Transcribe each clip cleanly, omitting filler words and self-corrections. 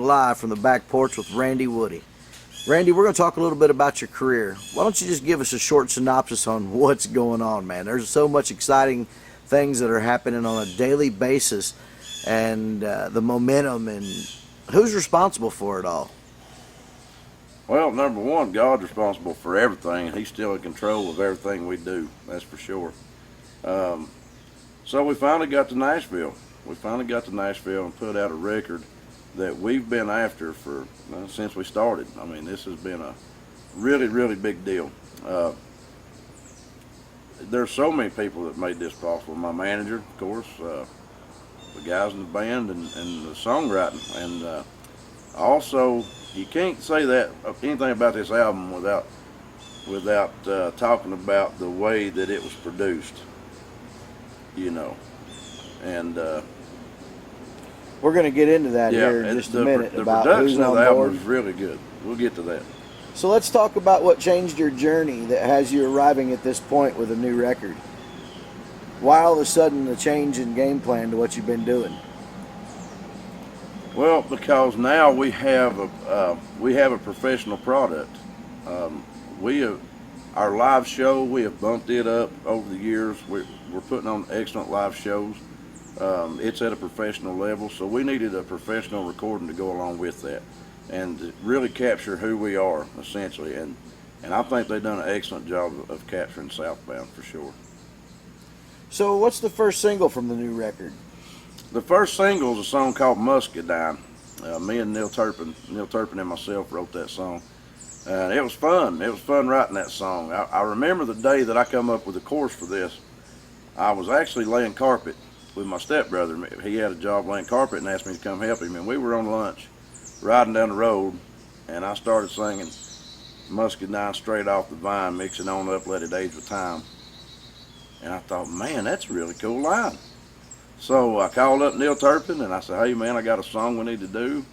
live from the back porch with Randy Woody. Randy, we're going to talk a little bit about your career. Why don't you just give us a short synopsis on what's going on, man? There's so much exciting things that are happening on a daily basis, and the momentum, and who's responsible for it all? Well, number one, God's responsible for everything. He's still in control of everything we do, that's for sure. So we finally got to Nashville. And put out a record that we've been after for since we started. I mean, this has been a really, really big deal. There's so many people that made this possible. My manager, of course, the guys in the band, and the songwriting. And also, you can't say that anything about this album without talking about the way that it was produced, you know. And we're going to get into that here in just a minute. The about production who's of on the album board. is really good. We'll get to that. So let's talk about what changed your journey that has you arriving at this point with a new record. Why all of a sudden the change in game plan to what you've been doing? Well, because now we have a professional product. Our live show, we have bumped it up over the years. We're putting on excellent live shows. It's at a professional level, so we needed a professional recording to go along with that and to really capture who we are, essentially. And I think they've done an excellent job of capturing Southbound, for sure. So what's the first single from the new record? The first single is a song called Muscadine. Me and Neil Turpin and myself wrote that song. And it was fun. It was fun writing that song. I remember the day that I come up with the chorus for this. I was actually laying carpet with my stepbrother. He had a job laying carpet and asked me to come help him. And we were on lunch, riding down the road, and I started singing Muscadine straight off the vine, mixing on up, let it age with time. And I thought, man, that's a really cool line. So I called up Neil Turpin and I said, hey man, I got a song we need to do.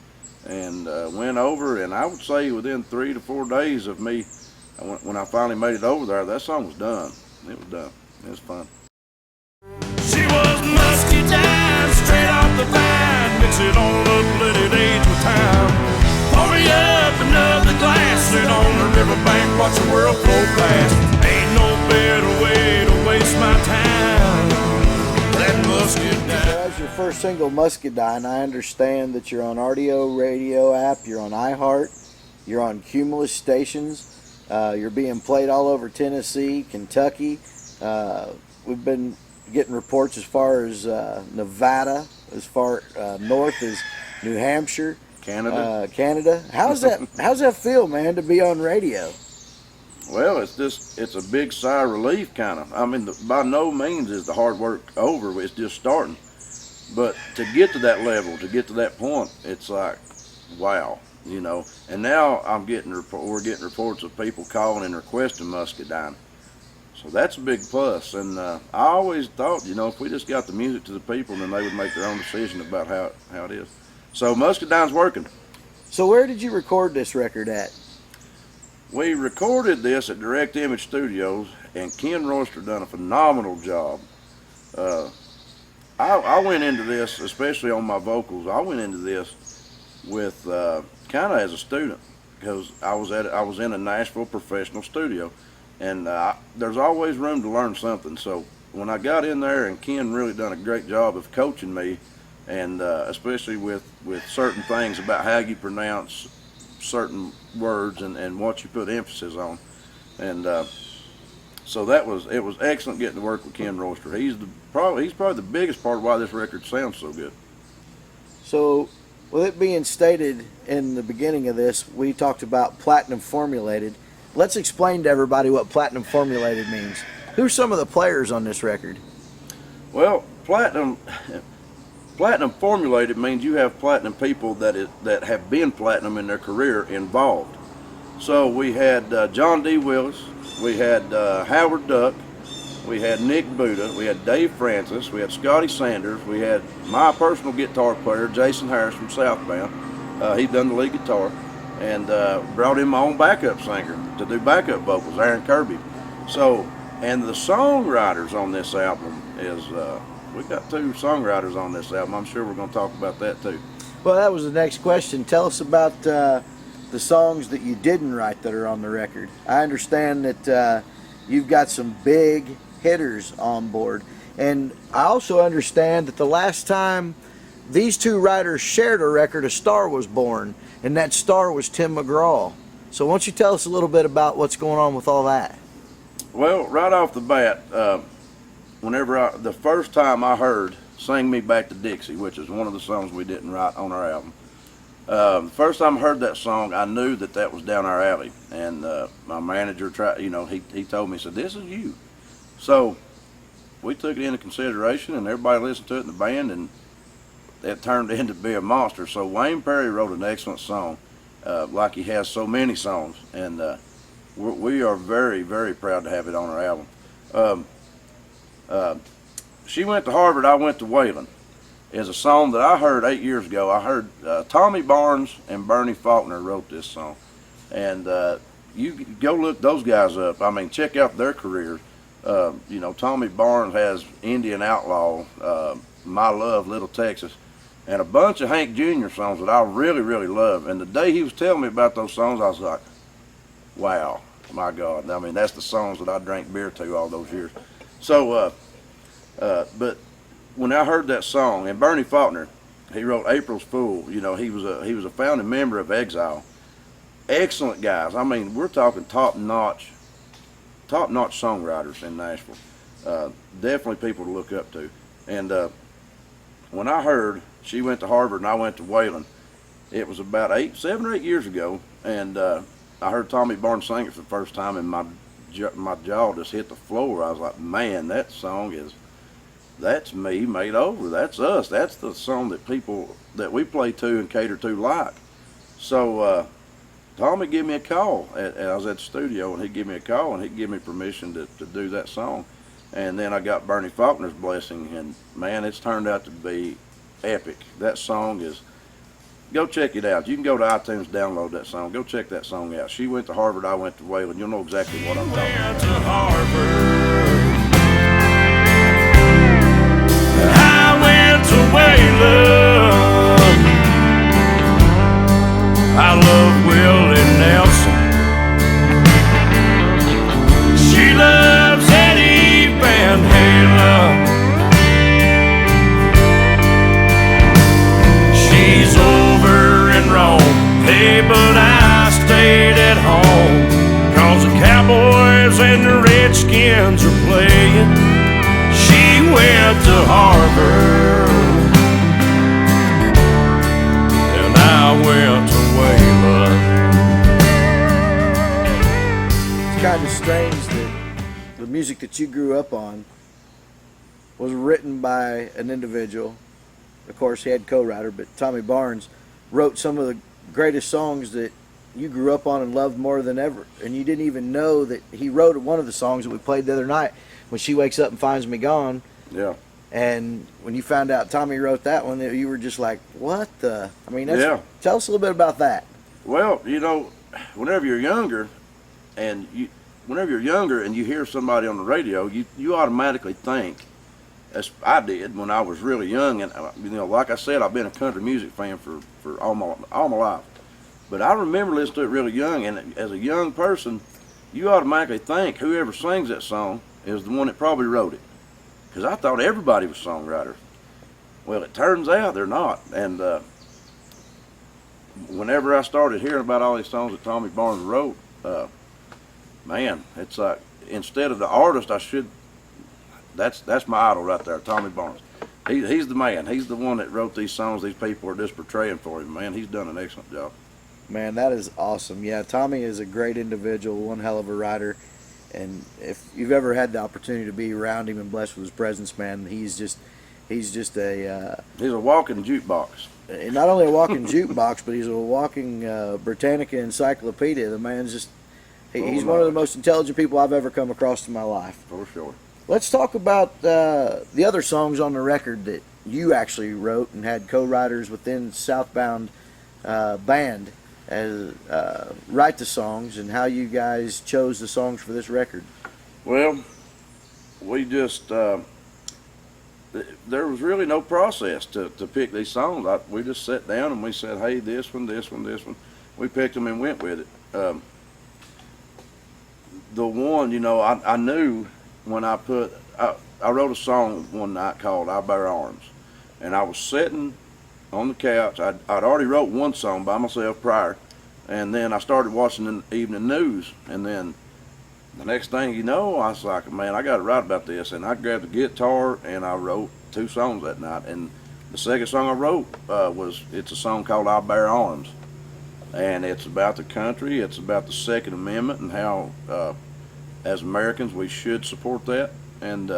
And went over, and I would say within 3 to 4 days of me, when I finally made it over there, that song was done. It was done. It was fun. She was muscadine, straight off the vine, mix it on up, let it age with time. Pour me up another glass, sit on the riverbank, watch the world flow past. Ain't no better way to waste my time. That muscadine. As your first single, Muscadine, I understand that you're on RDO radio app, you're on iHeart, you're on Cumberland stations, you're being played all over Tennessee, Kentucky. We've been getting reports as far as Nevada, as far north as New Hampshire, Canada. How's that feel, man, to be on radio? Well, it's a big sigh of relief, kind of. I mean, by no means is the hard work over. It's just starting. But to get to that level, to get to that point, it's like, wow, you know. And now we're getting reports of people calling and requesting Muscadine. So that's a big plus. And I always thought, you know, if we just got the music to the people, then they would make their own decision about how it is. So Muscadine's working. So where did you record this record at? We recorded this at Direct Image Studios, and Ken Royster done a phenomenal job. I went into this, especially on my vocals, I went into this with kind of as a student, because I was in a Nashville professional studio, and there's always room to learn something. So when I got in there, and Ken really done a great job of coaching me, and especially with certain things about how you pronounce certain words and what you put emphasis on, and so it was excellent getting to work with Ken Royster. He's probably the biggest part of why this record sounds so good. So with it being stated in the beginning of this, we talked about platinum formulated. Let's explain to everybody what platinum formulated means. Who's some of the players on this record? Well, platinum formulated means you have platinum people that have been platinum in their career involved. So we had John D. Willis, we had Howard Duck, we had Nick Buda, we had Dave Francis, we had Scotty Sanders, we had my personal guitar player, Jason Harris from Southbound. He's done the lead guitar, and brought in my own backup singer to do backup vocals, Aaron Kirby. So, and the songwriters on this album is, we've got 2 songwriters on this album. I'm sure we're going to talk about that too. Well, that was the next question. Tell us about the songs that you didn't write that are on the record. I understand that you've got some big hitters on board. And I also understand that the last time these two writers shared a record, a star was born, and that star was Tim McGraw. So why don't you tell us a little bit about what's going on with all that? Well, right off the bat, the first time I heard "Sing Me Back to Dixie," which is one of the songs we didn't write on our album, the first time I heard that song, I knew that was down our alley. And my manager he told me, he said, "This is you." So we took it into consideration, and everybody listened to it in the band, and it turned into be a monster. So Wayne Perry wrote an excellent song, like he has so many songs, and we are very, very proud to have it on our album. She Went to Harvard, I Went to Wayland is a song that I heard 8 years ago. I heard Tommy Barnes and Bernie Faulkner wrote this song, and you go look those guys up. I mean, check out their careers. Tommy Barnes has Indian Outlaw, My Love, Little Texas, and a bunch of Hank Jr. songs that I really, really love. And the day he was telling me about those songs, I was like, wow, my God. I mean, that's the songs that I drank beer to all those years. So, but when I heard that song, and Bernie Faulkner, he wrote April's Fool. He was a founding member of Exile. Excellent guys. I mean, we're talking top-notch songwriters in Nashville. Definitely people to look up to. And when I heard She Went to Harvard and I Went to Wayland, it was about 7 or 8 years ago, and I heard Tommy Barnes sing it for the first time, and my jaw just hit the floor. I was like, man, that song that's me made over. That's us. That's the song that people that we play to and cater to like. So Tommy gave me a call. I was at the studio, and he gave me a call, and he gave me permission to do that song. And then I got Bernie Faulkner's blessing, and man, it's turned out to be epic. That song is, go check it out. You can go to iTunes, download that song. Go check that song out. She Went to Harvard, I Went to Wayland. You'll know exactly what I'm talking about. To Harvard, I went to Wayland. I love Willie Nelson. She loves Eddie Van Halen. She's over in Rome, hey, but I stayed at home, 'cause the Cowboys and the Redskins are playing. She went to Harvard, and I went to Wayland. It's kind of strange that the music that you grew up on was written by an individual. Of course, he had co-writer, but Tommy Barnes wrote some of the greatest songs that you grew up on and loved more than ever. And you didn't even know that he wrote one of the songs that we played the other night, When She Wakes Up and Finds Me Gone. Yeah. And when you found out Tommy wrote that one, you were just like, what the? I mean, Yeah. Tell us a little bit about that. Well, whenever you're younger, and you hear somebody on the radio, you automatically think, as I did when I was really young, and like I said, I've been a country music fan for all my life. But I remember listening to it really young, and as a young person, you automatically think whoever sings that song is the one that probably wrote it, because I thought everybody was songwriters. Well, it turns out they're not. And whenever I started hearing about all these songs that Tommy Barnes wrote, man, it's like, instead of the artist, that's my idol right there, Tommy Barnes. He's the man. He's the one that wrote these songs these people are just portraying for him. Man, he's done an excellent job. Man, that is awesome. Yeah, Tommy is a great individual, one hell of a writer. And if you've ever had the opportunity to be around him and blessed with his presence, man, he's just a he's a walking jukebox. Not only a walking jukebox, but he's a walking Britannica encyclopedia. The man's just he's one of the most intelligent people I've ever come across in my life. For sure. Let's talk about the other songs on the record that you actually wrote and had co-writers within Southbound Band as write the songs, and how you guys chose the songs for this record. Well, we just there was really no process to pick these songs. We just sat down and we said, hey, this one, this one, this one. We picked them and went with it. The one, you know, I knew when I wrote a song one night called I Bear Arms. And I was sitting on the couch. I'd already wrote one song by myself prior. And then I started watching the evening news. And then the next thing you know, I was like, man, I got to write about this. And I grabbed the guitar and I wrote 2 songs that night. And the second song I wrote it's a song called I Bear Arms. And it's about the country. It's about the Second Amendment and how, as Americans, we should support that. And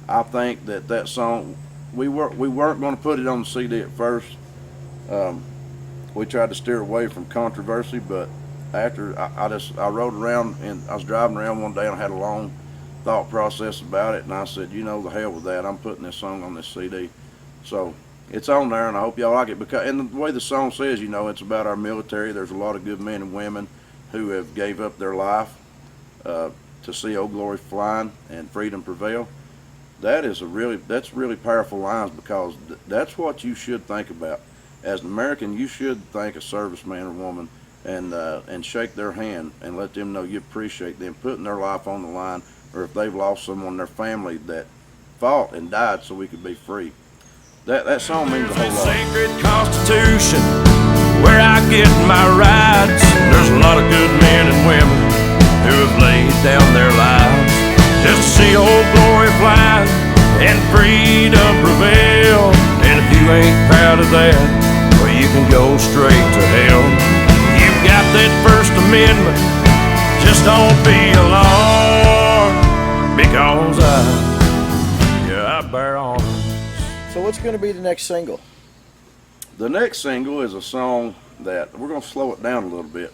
I think that song, we weren't going to put it on the CD at first. We tried to steer away from controversy, but after I rode around and I was driving around one day and I had a long thought process about it, and I said, you know, the hell with that. I'm putting this song on this CD. So it's on there, and I hope y'all like it, because and the way the song says, you know, it's about our military. There's a lot of good men and women who have gave up their life to see Old Glory flying and freedom prevail. That's really powerful lines, because that's what you should think about. As an American, you should thank a serviceman or woman and shake their hand and let them know you appreciate them putting their life on the line, or if they've lost someone in their family that fought and died so we could be free. That song means a whole lot. Sacred Constitution, where I get my rights. There's a lot of good men and women who have laid down their lives just to see Old Glory flying and freedom prevail. And if you ain't proud of that, well, you can go straight to hell. You've got that First Amendment, just don't be alarmed, because I bear arms. So what's going to be the next single? The next single is a song that we're going to slow it down a little bit.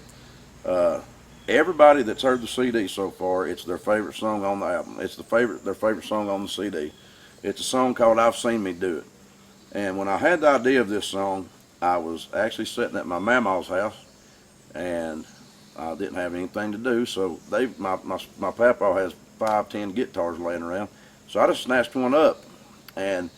Everybody that's heard the CD so far, it's their favorite song on the album. It's their favorite song on the CD. It's a song called I've Seen Me Do It. And when I had the idea of this song, I was actually sitting at my mama's house, and I didn't have anything to do. So my papa has 5-10 guitars laying around. So I just snatched one up, and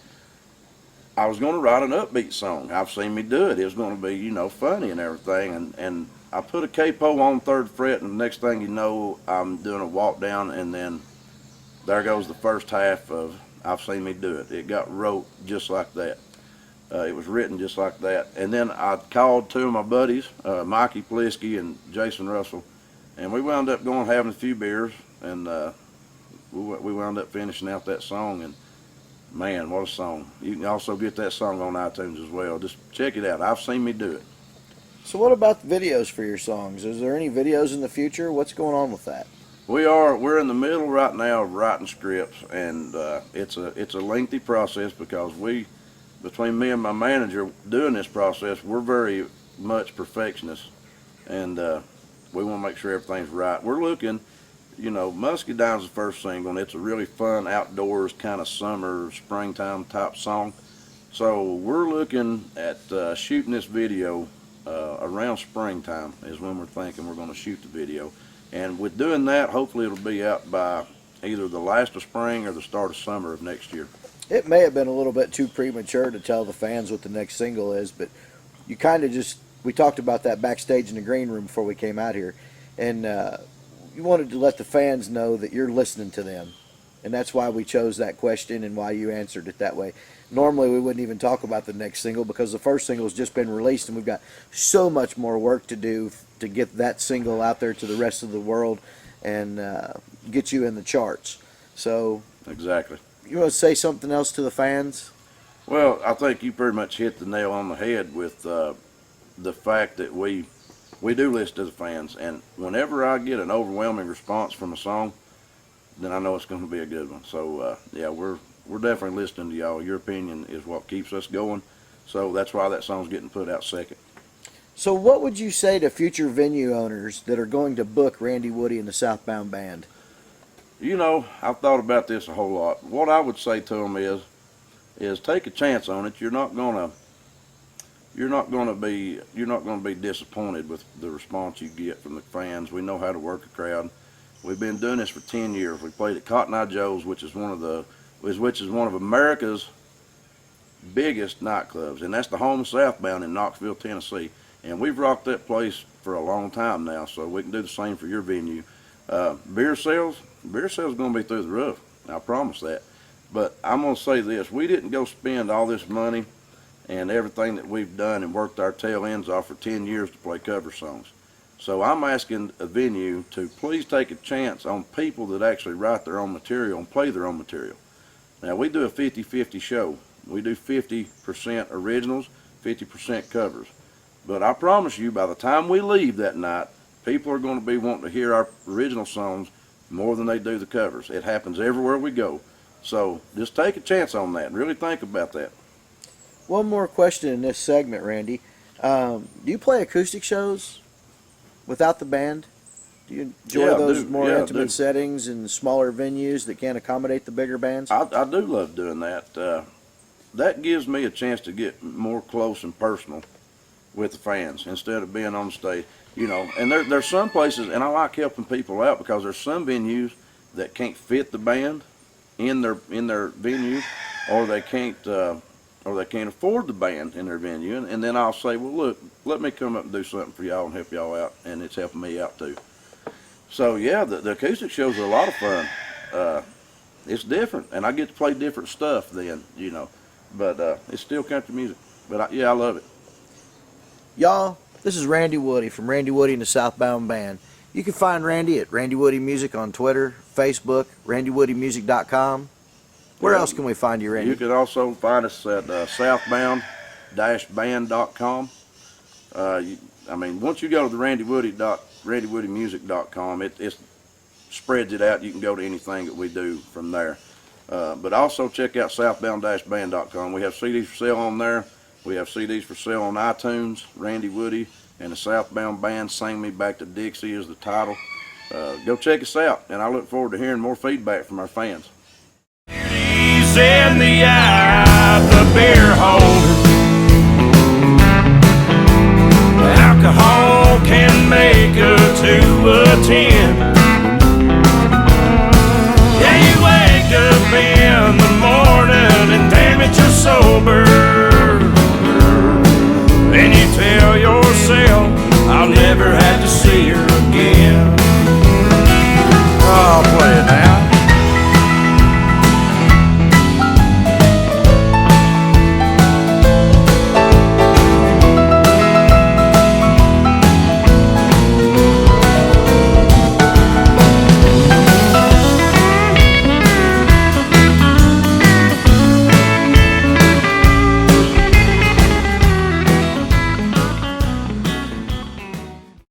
I was going to write an upbeat song. I've Seen Me Do It. It was going to be, you know, funny and everything. And I put a capo on 3rd fret, and the next thing you know, I'm doing a walk down, and then there goes the first half of I've Seen Me Do It. It got wrote just like that. It was written just like that. And then I called 2 of my buddies, Mikey Plisky and Jason Russell, and we wound up going having a few beers, and we wound up finishing out that song. And man, what a song. You can also get that song on iTunes as well. Just check it out. I've Seen Me Do It. So what about videos for your songs? Is there any videos in the future? What's going on with that? We're in the middle right now of writing scripts, and it's a lengthy process, because between me and my manager doing this process, we're very much perfectionists, and we want to make sure everything's right. We're looking, you know, Muscadine's the first single, and it's a really fun outdoors kind of summer, springtime type song. So we're looking at shooting this video around springtime is when we're thinking we're going to shoot the video. And with doing that, hopefully it'll be out by either the last of spring or the start of summer of next year. It may have been a little bit too premature to tell the fans what the next single is, but you kind of we talked about that backstage in the green room before we came out here, and you wanted to let the fans know that you're listening to them, and that's why we chose that question and why you answered it that way. Normally we wouldn't even talk about the next single, because the first single has just been released, and we've got so much more work to do to get that single out there to the rest of the world and get you in the charts. So Exactly. you want to say something else to the fans? Well, I think you pretty much hit the nail on the head with the fact that we do listen to the fans, and whenever I get an overwhelming response from a song, then I know it's going to be a good one. So yeah, we're definitely listening to y'all. Your opinion is what keeps us going, so that's why that song's getting put out second. So what would you say to future venue owners that are going to book Randy Woody and the Southbound Band? You know, I've thought about this a whole lot. What I would say to them is take a chance on it. You're not gonna be disappointed with the response you get from the fans. We know how to work a crowd. We've been doing this for 10 years. We played at Cotton Eye Joe's, which is one of the which is one of America's biggest nightclubs, and that's the home of Southbound in Knoxville, Tennessee. And we've rocked that place for a long time now, so we can do the same for your venue. Beer sales is going to be through the roof. I promise that. But I'm going to say this: we didn't go spend all this money and everything that we've done and worked our tail ends off for 10 years to play cover songs. So I'm asking a venue to please take a chance on people that actually write their own material and play their own material. Now, we do a 50-50 show. We do 50% originals, 50% covers. But I promise you, by the time we leave that night, people are going to be wanting to hear our original songs more than they do the covers. It happens everywhere we go. So just take a chance on that and really think about that. One more question in this segment, Randy. Do you play acoustic shows without the band? Do you enjoy those more intimate settings and smaller venues that can't accommodate the bigger bands? I do love doing that. That gives me a chance to get more close and personal with the fans instead of being on stage. You know, and there's some places, and I like helping people out because there's some venues that can't fit the band in their venue, or they can't afford the band in their venue, and then I'll say, well, look, let me come up and do something for y'all and help y'all out, and it's helping me out too. So yeah, the acoustic shows are a lot of fun. It's different, and I get to play different stuff then, you know, but it's still country music. But I love it. Y'all, this is Randy Woody from Randy Woody and the Southbound Band. You can find Randy at Randy Woody Music on Twitter, Facebook, randywoodymusic.com. Where else can we find you, Randy? You can also find us at southbound-band.com. Once you go to the randywoodymusic.com, it spreads it out. You can go to anything that we do from there. But also check out southbound-band.com. We have CDs for sale on there. We have CDs for sale on iTunes. Randy Woody and the Southbound Band, Sing Me Back to Dixie is the title. Go check us out, and I look forward to hearing more feedback from our fans. In the eye of the beer holder, alcohol can make her to a 10.